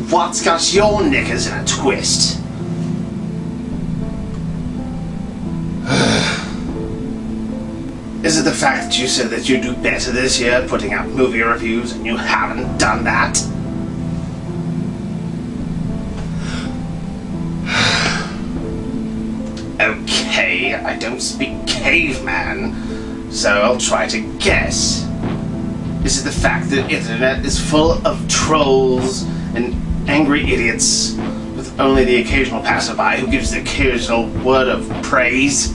what's got your knickers in a twist? Is it the fact that you said that you'd do better this year at putting out movie reviews and you haven't done that? Okay, I don't speak caveman, so I'll try to guess. Is it the fact that the internet is full of trolls and angry idiots with only the occasional passerby who gives the occasional word of praise?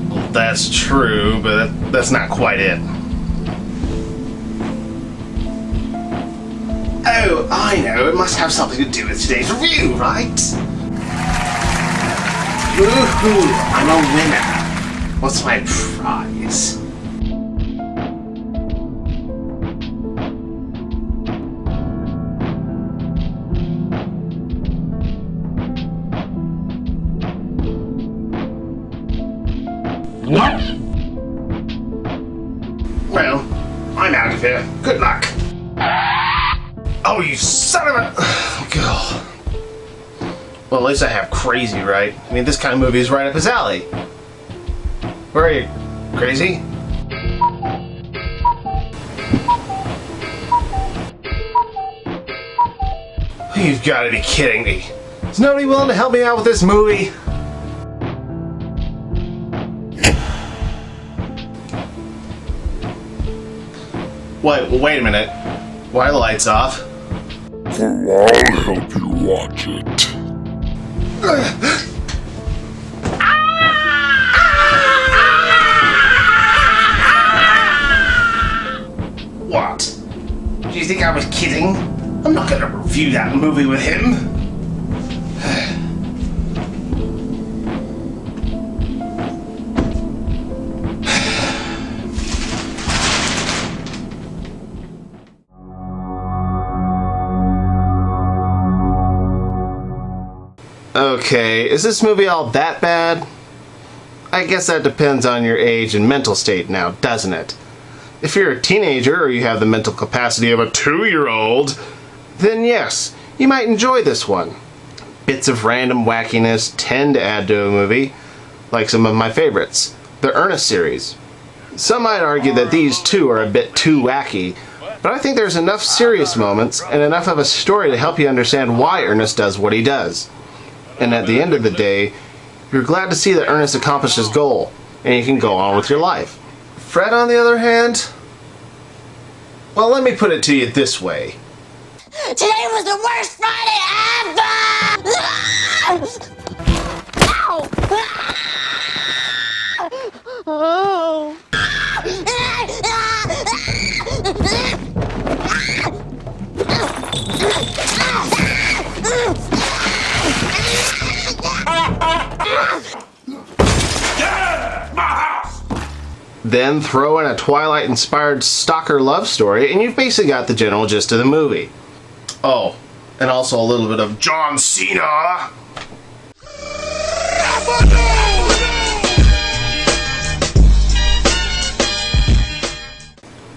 Well, that's true, but that's not quite it. Oh, I know, it must have something to do with today's review, right? Woohoo! I'm a winner! What's my prize? What? Well, I'm out of here. Good luck. Oh, you son of a... God. Well, at least I have Crazy right. I mean, this kind of movie is right up his alley. Where are you? Crazy? You've got to be kidding me. Is nobody willing to help me out with this movie? Wait a minute. Why are the lights off? I'll help you watch it. What? Do you think I was kidding? I'm not gonna review that movie with him. Okay, is this movie all that bad? I guess that depends on your age and mental state now, doesn't it? If you're a teenager or you have the mental capacity of a 2-year-old, then yes, you might enjoy this one. Bits of random wackiness tend to add to a movie, like some of my favorites, the Ernest series. Some might argue that these two are a bit too wacky, but I think there's enough serious moments and enough of a story to help you understand why Ernest does what he does. And at the end of the day, you're glad to see that Ernest accomplished his goal, and you can go on with your life. Fred, on the other hand, well, let me put it to you this way. Today was the worst Friday ever! Ow! Oh. Then throw in a Twilight-inspired stalker love story, and you've basically got the general gist of the movie. Oh, and also a little bit of John Cena!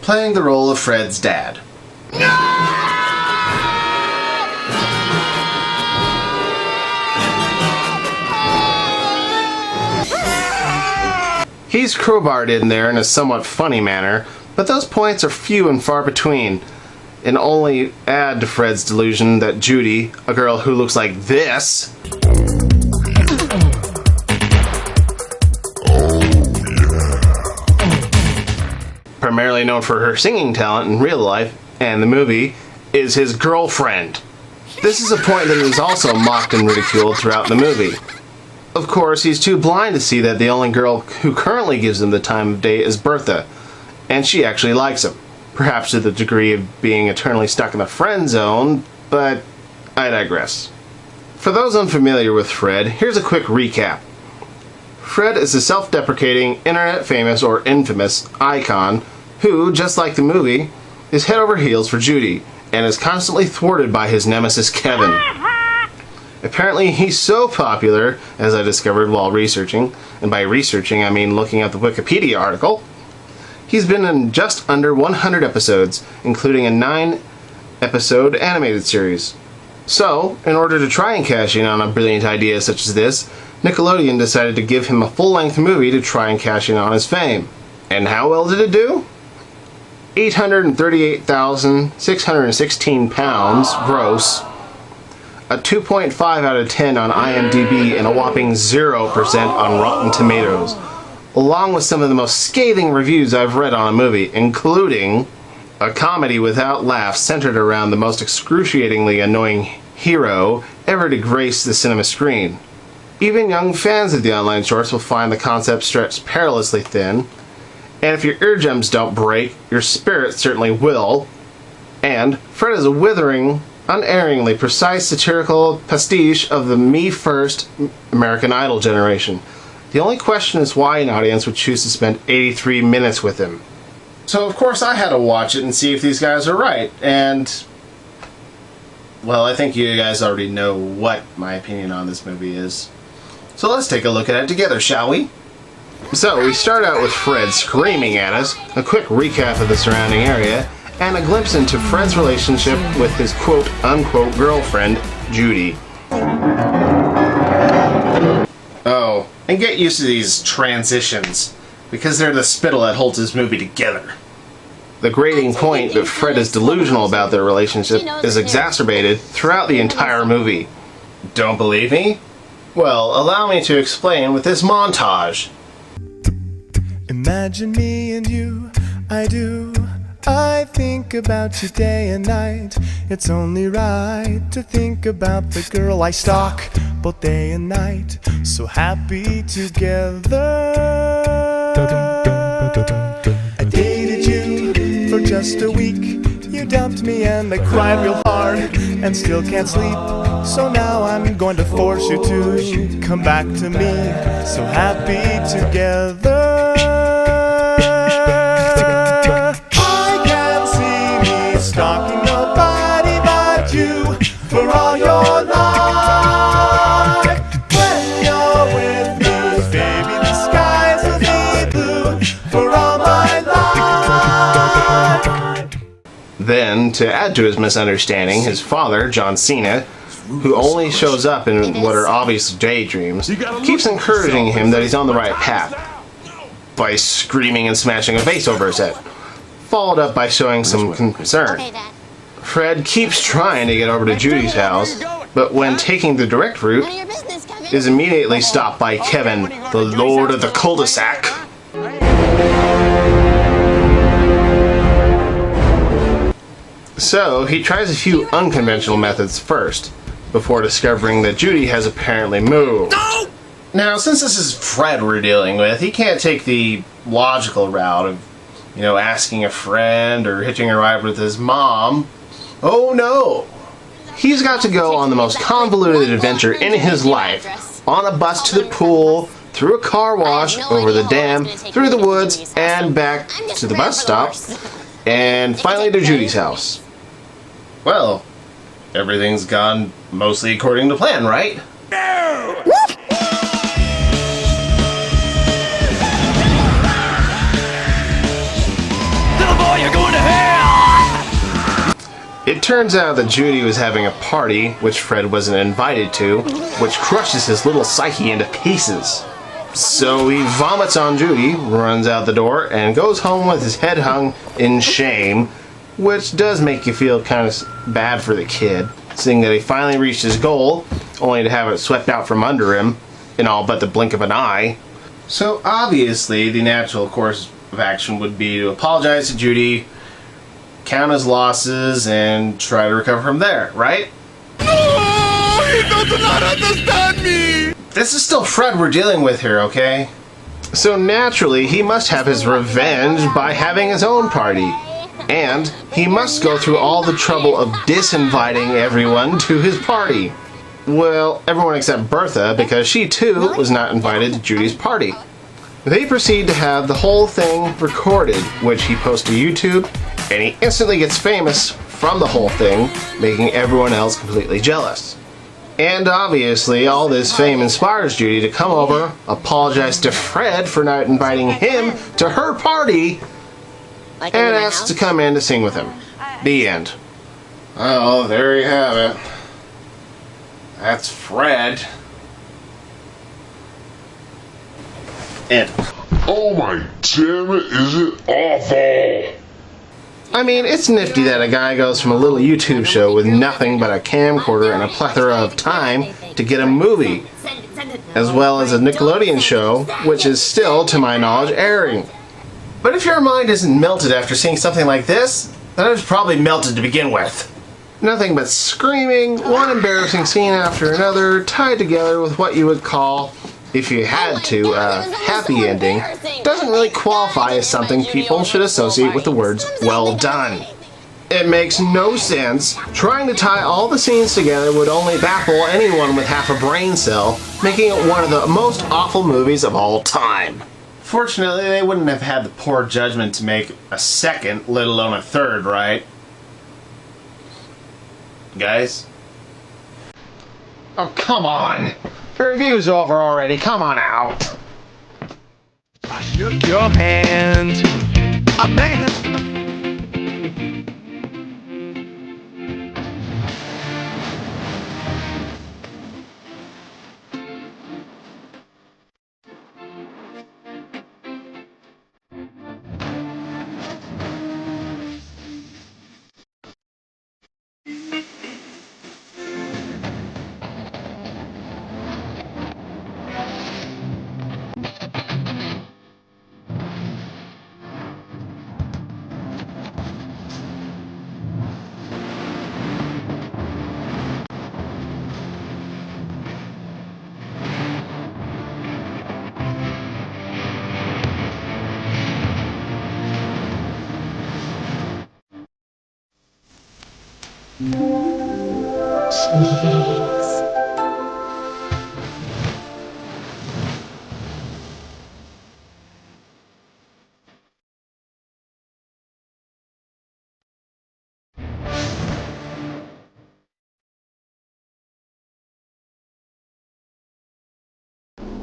Playing the role of Fred's dad. He's crowbarred in there in a somewhat funny manner, but those points are few and far between, and only add to Fred's delusion that Judy, a girl who looks like this, primarily known for her singing talent in real life and the movie, is his girlfriend. This is a point that is also mocked and ridiculed throughout the movie. Of course, he's too blind to see that the only girl who currently gives him the time of day is Bertha, and she actually likes him. Perhaps to the degree of being eternally stuck in the friend zone, but I digress. For those unfamiliar with Fred, here's a quick recap. Fred is a self-deprecating, internet-famous or infamous icon who, just like the movie, is head over heels for Judy, and is constantly thwarted by his nemesis Kevin. Apparently he's so popular, as I discovered while researching, and by researching I mean looking at the Wikipedia article, he's been in just under 100 episodes, including a 9 episode animated series. So, in order to try and cash in on a brilliant idea such as this, Nickelodeon decided to give him a full-length movie to try and cash in on his fame. And how well did it do? 838,616 pounds gross, a 2.5 out of 10 on IMDb, and a whopping 0% on Rotten Tomatoes, along with some of the most scathing reviews I've read on a movie, including a comedy without laughs centered around the most excruciatingly annoying hero ever to grace the cinema screen. Even young fans of the online shorts will find the concept stretched perilously thin, and if your eardrums don't break, your spirit certainly will. And Fred is a withering, unerringly precise satirical pastiche of the Me First American Idol generation. The only question is why an audience would choose to spend 83 minutes with him. So of course I had to watch it and see if these guys are right, and well, I think you guys already know what my opinion on this movie is. So let's take a look at it together, shall we? So we start out with Fred screaming at us, a quick recap of the surrounding area, and a glimpse into Fred's relationship with his quote-unquote girlfriend, Judy. Oh, and get used to these transitions, because they're the spittle that holds this movie together. The grating point that Fred is delusional about their relationship is exacerbated throughout the entire movie. Don't believe me? Well, allow me to explain with this montage. Imagine me and you, I do. I think about you day and night. It's only right to think about the girl I stalk both day and night. So happy together. I dated you for just a week. You dumped me and I cried real hard and still can't sleep. So now I'm going to force you to come back to me. So happy together. I can see me stalking nobody but you for all your life. When you're with me, baby, the skies will be blue for all my life. Then, to add to his misunderstanding, his father, John Cena, who only shows up in what are obvious daydreams, keeps encouraging him that he's on the right path by screaming and smashing a vase over his head, followed up by showing some concern. Fred keeps trying to get over to Judy's house, but when taking the direct route, is immediately stopped by Kevin, the Lord of the Cul-de-sac. So, he tries a few unconventional methods first, before discovering that Judy has apparently moved. No! Now, since this is Fred we're dealing with, he can't take the logical route of, asking a friend or hitching a ride with his mom. Oh no! He's got to go on the most convoluted adventure in his life, on a bus to the pool, through a car wash, over the dam, through the woods, and back to the bus stop, and finally to Judy's house. Well, everything's gone mostly according to plan, right? Little boy, you're going to hell! It turns out that Judy was having a party, which Fred wasn't invited to, which crushes his little psyche into pieces. So he vomits on Judy, runs out the door, and goes home with his head hung in shame, which does make you feel kind of bad for the kid, seeing that he finally reached his goal, only to have it swept out from under him in all but the blink of an eye. So obviously, the natural course of action would be to apologize to Judy, count his losses, and try to recover from there, right? Oh, he does not understand me! This is still Fred we're dealing with here, okay? So naturally, he must have his revenge by having his own party. And he must go through all the trouble of disinviting everyone to his party. Well, everyone except Bertha, because she too was not invited to Judy's party. They proceed to have the whole thing recorded, which he posts to YouTube, and he instantly gets famous from the whole thing, making everyone else completely jealous. And obviously, all this fame inspires Judy to come over, apologize to Fred for not inviting him to her party, and asks to come in to sing with him. The end. Oh, there you have it. That's Fred. And Oh my damn it, is it awful? I mean, it's nifty that a guy goes from a little YouTube show with nothing but a camcorder and a plethora of time to get a movie, as well as a Nickelodeon show, which is still, to my knowledge, airing. But if your mind isn't melted after seeing something like this, then it was probably melted to begin with. Nothing but screaming, one embarrassing scene after another, tied together with what you would call, if you had to, a happy ending, doesn't really qualify as something people should associate with the words, well done. It makes no sense. Trying to tie all the scenes together would only baffle anyone with half a brain cell, making it one of the most awful movies of all time. Fortunately, they wouldn't have had the poor judgment to make a second, let alone a third, right? Guys? Oh, come on! The review's over already, come on out! I shook your hand. A man.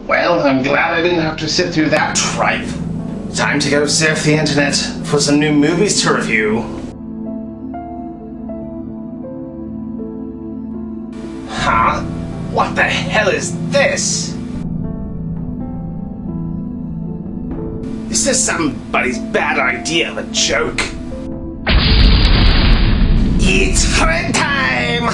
Well, I'm glad I didn't have to sit through that tripe. Time to go surf the internet for some new movies to review. Huh? What the hell is this? Is this somebody's bad idea of a joke? It's Fred time!